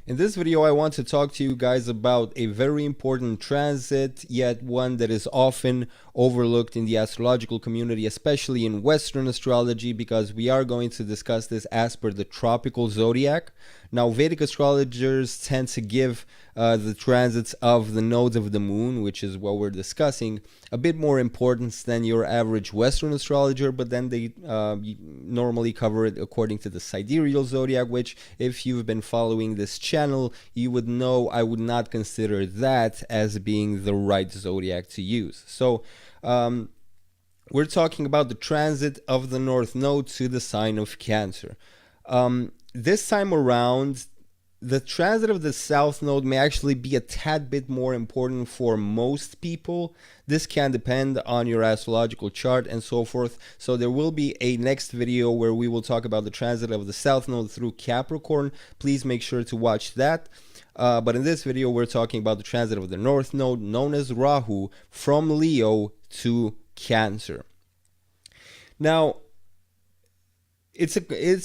In this video, I want to talk to you guys about a very important transit, yet one that is often overlooked in the astrological community, especially in Western astrology, because we are going to discuss this as per the tropical zodiac. Now, Vedic astrologers tend to give the transits of the nodes of the moon, which is what we're discussing, a bit more importance than your average Western astrologer, but then they normally cover it according to the sidereal zodiac, which, if you've been following this channel, you would know I would not consider that as being the right zodiac to use. So we're talking about the transit of the North Node to the sign of Cancer. This time around, the transit of the South Node may actually be a tad bit more important for most people. This can depend on your astrological chart and so forth. So there will be a next video where we will talk about the transit of the South Node through Capricorn. Please make sure to watch that. But in this video, we're talking about the transit of the North Node, known as Rahu, from Leo to Cancer. Now, it's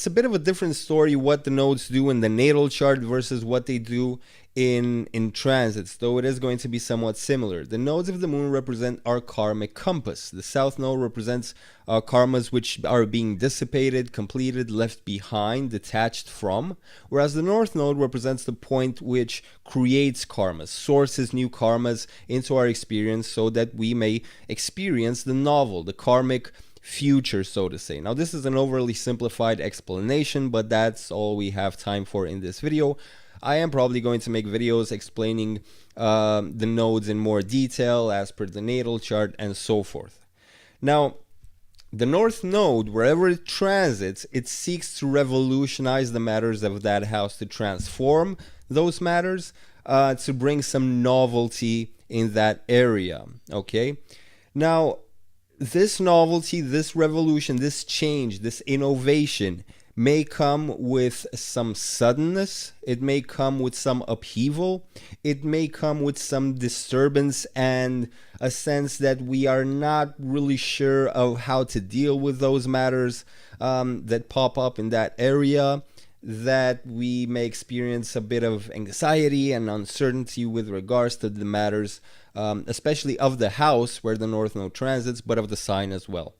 a bit of a different story what the nodes do in the natal chart versus what they do in transits, though it is going to be somewhat similar. The nodes of the moon represent our karmic compass. The South Node represents karmas which are being dissipated, completed, left behind, detached from, whereas the North Node represents the point which creates karmas, sources new karmas into our experience so that we may experience the novel, the karmic future, so to say. Now, this is an overly simplified explanation, but that's all we have time for in this video. I am probably going to make videos explaining the nodes in more detail as per the natal chart and so forth. Now, the North Node, wherever it transits, it seeks to revolutionize the matters of that house, to transform those matters, to bring some novelty in that area. Okay? Now, this novelty, this revolution, this change, this innovation may come with some suddenness. It may come with some upheaval. It may come with some disturbance and a sense that we are not really sure of how to deal with those matters that pop up in that area, that we may experience a bit of anxiety and uncertainty with regards to the matters, especially of the house where the North Node transits, but of the sign as well.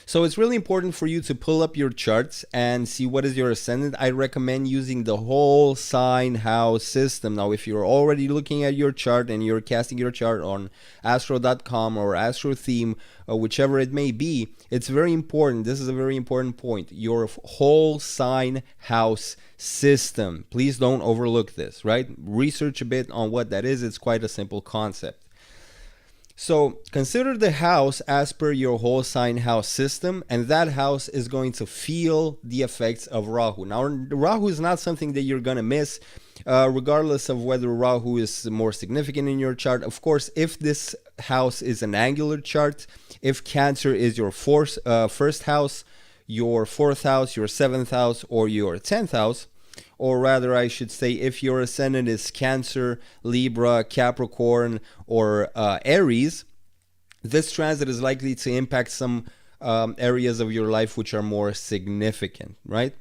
So it's really important for you to pull up your charts and see what is your ascendant. I recommend using the whole sign house system. Now, if you're already looking at your chart and you're casting your chart on astro.com or AstroTheme, or whichever it may be, it's very important. This is a very important point. Your whole sign house system. Please don't overlook this, right? Research a bit on what that is. It's quite a simple concept. So consider the house as per your whole sign house system, and that house is going to feel the effects of Rahu. Now, Rahu is not something that you're going to miss, regardless of whether Rahu is more significant in your chart. Of course, if this house is an angular chart, if Cancer is your first house, your fourth house, your seventh house, or your 10th house, or rather I should say if your ascendant is Cancer, Libra, Capricorn, or Aries, this transit is likely to impact some areas of your life which are more significant, right?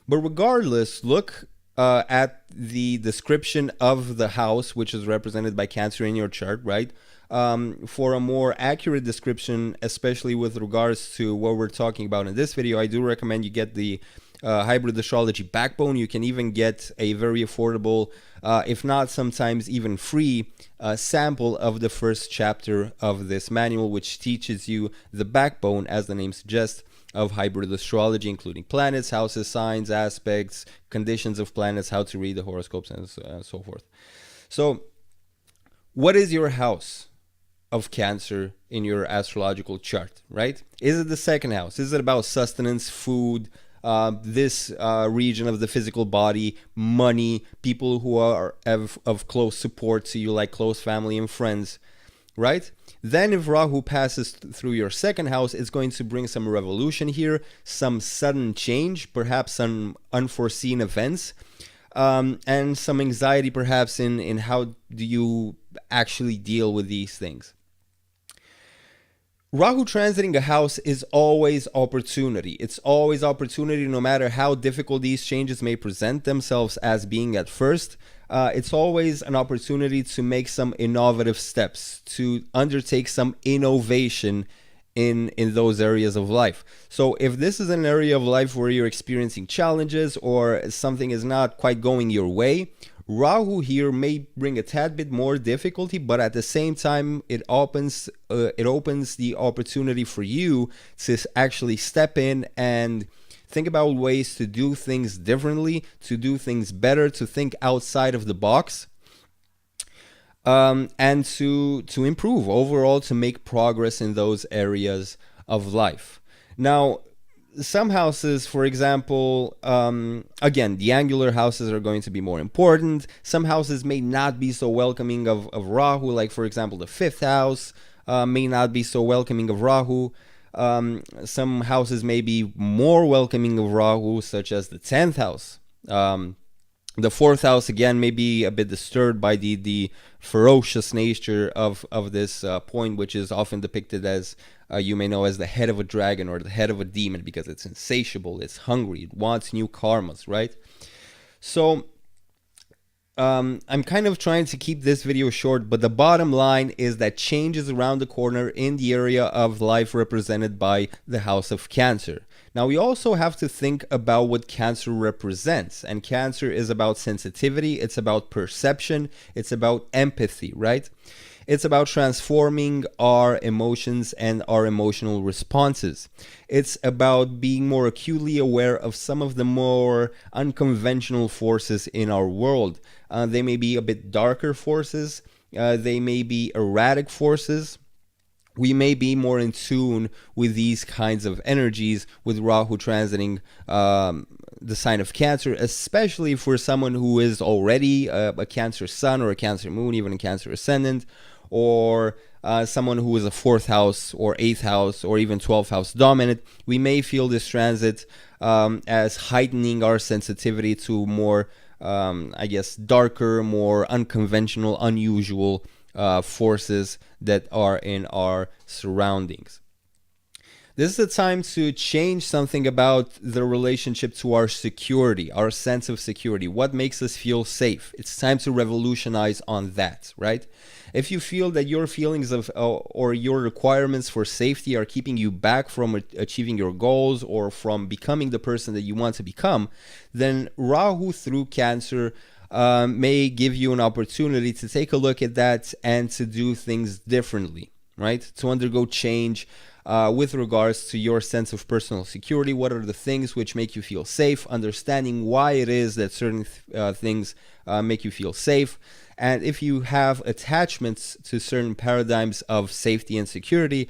But regardless, look at the description of the house, which is represented by Cancer in your chart, right? For a more accurate description, especially with regards to what we're talking about in this video, I do recommend you get the Hybrid Astrology Backbone. You can even get a very affordable, if not sometimes even free, sample of the first chapter of this manual, which teaches you the backbone, as the name suggests, of hybrid astrology, including planets, houses, signs, aspects, conditions of planets, how to read the horoscopes, and so forth. So, what is your house of Cancer in your astrological chart, right? Is it the second house? Is it about sustenance, food, this region of the physical body, money, people who are of close support to you, like close family and friends, right? Then if Rahu passes through your second house, it's going to bring some revolution here, some sudden change, perhaps some unforeseen events, and some anxiety perhaps in how do you actually deal with these things. Rahu transiting a house is always opportunity. It's always opportunity, no matter how difficult these changes may present themselves as being at first. It's always an opportunity to make some innovative steps, to undertake some innovation in those areas of life. So if this is an area of life where you're experiencing challenges or something is not quite going your way, Rahu here may bring a tad bit more difficulty, but at the same time, it opens the opportunity for you to actually step in and think about ways to do things differently, to do things better, to think outside of the box, and to improve overall, to make progress in those areas of life. Now, some houses, for example, again, the angular houses are going to be more important. Some houses may not be so welcoming of Rahu, like, for example, the fifth house may not be so welcoming of Rahu. Some houses may be more welcoming of Rahu, such as the 10th house. The fourth house, again, may be a bit disturbed by the ferocious nature of this point, which is often depicted as, you may know, as the head of a dragon or the head of a demon, because it's insatiable, it's hungry, it wants new karmas, right? So I'm kind of trying to keep this video short, but the bottom line is that change is around the corner in the area of life represented by the house of Cancer. Now, we also have to think about what Cancer represents, and Cancer is about sensitivity, it's about perception, it's about empathy, right? It's about transforming our emotions and our emotional responses. It's about being more acutely aware of some of the more unconventional forces in our world. They may be a bit darker forces, they may be erratic forces. We may be more in tune with these kinds of energies with Rahu transiting the sign of Cancer, especially for someone who is already a Cancer sun or a Cancer moon, even a Cancer ascendant, or someone who is a 4th house or 8th house or even 12th house dominant. We may feel this transit as heightening our sensitivity to more, I guess, darker, more unconventional, unusual forces that are in our surroundings. This is the time to change something about the relationship to our security, our sense of security, what makes us feel safe. It's time to revolutionize on that, right? If you feel that your feelings of or your requirements for safety are keeping you back from achieving your goals or from becoming the person that you want to become, then Rahu through Cancer may give you an opportunity to take a look at that and to do things differently, right? To undergo change with regards to your sense of personal security. What are the things which make you feel safe? Understanding why it is that certain things make you feel safe. And if you have attachments to certain paradigms of safety and security,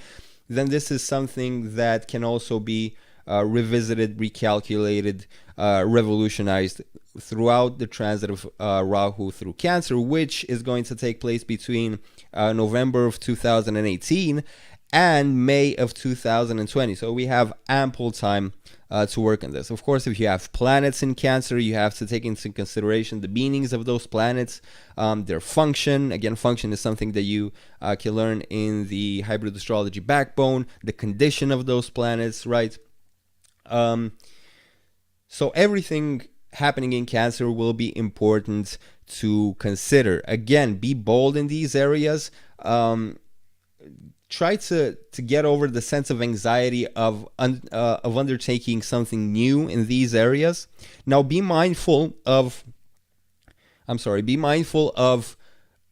then this is something that can also be revisited, recalculated, revolutionized throughout the transit of Rahu through Cancer, which is going to take place between November of 2018 and May of 2020. So we have ample time to work on this. Of course, if you have planets in Cancer, you have to take into consideration the meanings of those planets, their function. Again, function is something that you can learn in the hybrid astrology backbone, the condition of those planets, right? So everything happening in Cancer will be important to consider. Again, be bold in these areas. Try to get over the sense of anxiety of undertaking something new in these areas. Now, be mindful of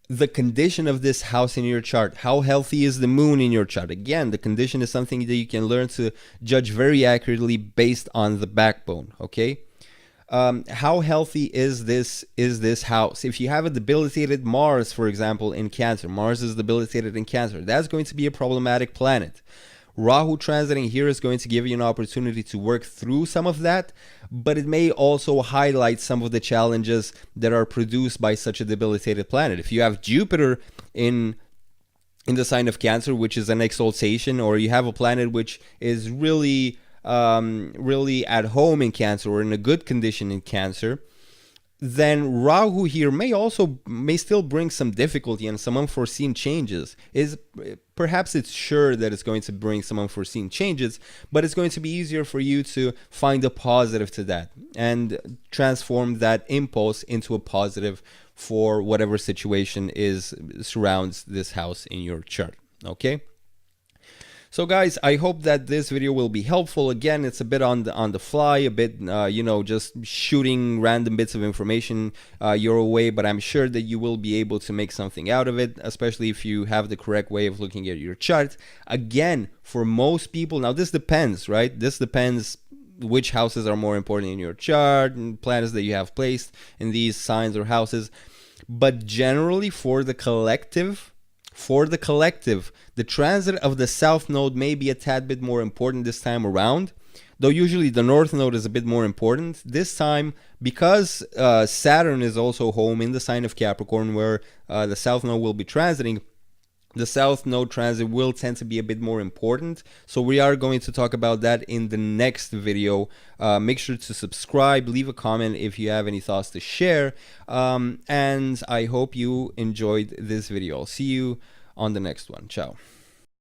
the condition of this house in your chart. How healthy is the moon in your chart? Again, the condition is something that you can learn to judge very accurately based on the backbone, okay? How healthy is this house? If you have a debilitated Mars, for example, in Cancer, Mars is debilitated in Cancer, that's going to be a problematic planet. Rahu transiting here is going to give you an opportunity to work through some of that, but it may also highlight some of the challenges that are produced by such a debilitated planet. If you have Jupiter in the sign of Cancer, which is an exaltation, or you have a planet which is really at home in Cancer or in a good condition in Cancer, then Rahu here may still bring some difficulty and some unforeseen changes. Perhaps it's sure that it's going to bring some unforeseen changes, but it's going to be easier for you to find a positive to that and transform that impulse into a positive for whatever situation surrounds this house in your chart. Okay. So guys, I hope that this video will be helpful. Again, it's a bit on the fly, a bit, just shooting random bits of information your way, but I'm sure that you will be able to make something out of it, especially if you have the correct way of looking at your chart. Again, for most people, now this depends, right? This depends which houses are more important in your chart and planets that you have placed in these signs or houses. But generally, for the collective, the transit of the South Node may be a tad bit more important this time around, though usually the North Node is a bit more important. This time, because Saturn is also home in the sign of Capricorn, where the South Node will be transiting, the South Node transit will tend to be a bit more important. So we are going to talk about that in the next video. Make sure to subscribe, leave a comment if you have any thoughts to share. And I hope you enjoyed this video. I'll see you on the next one. Ciao.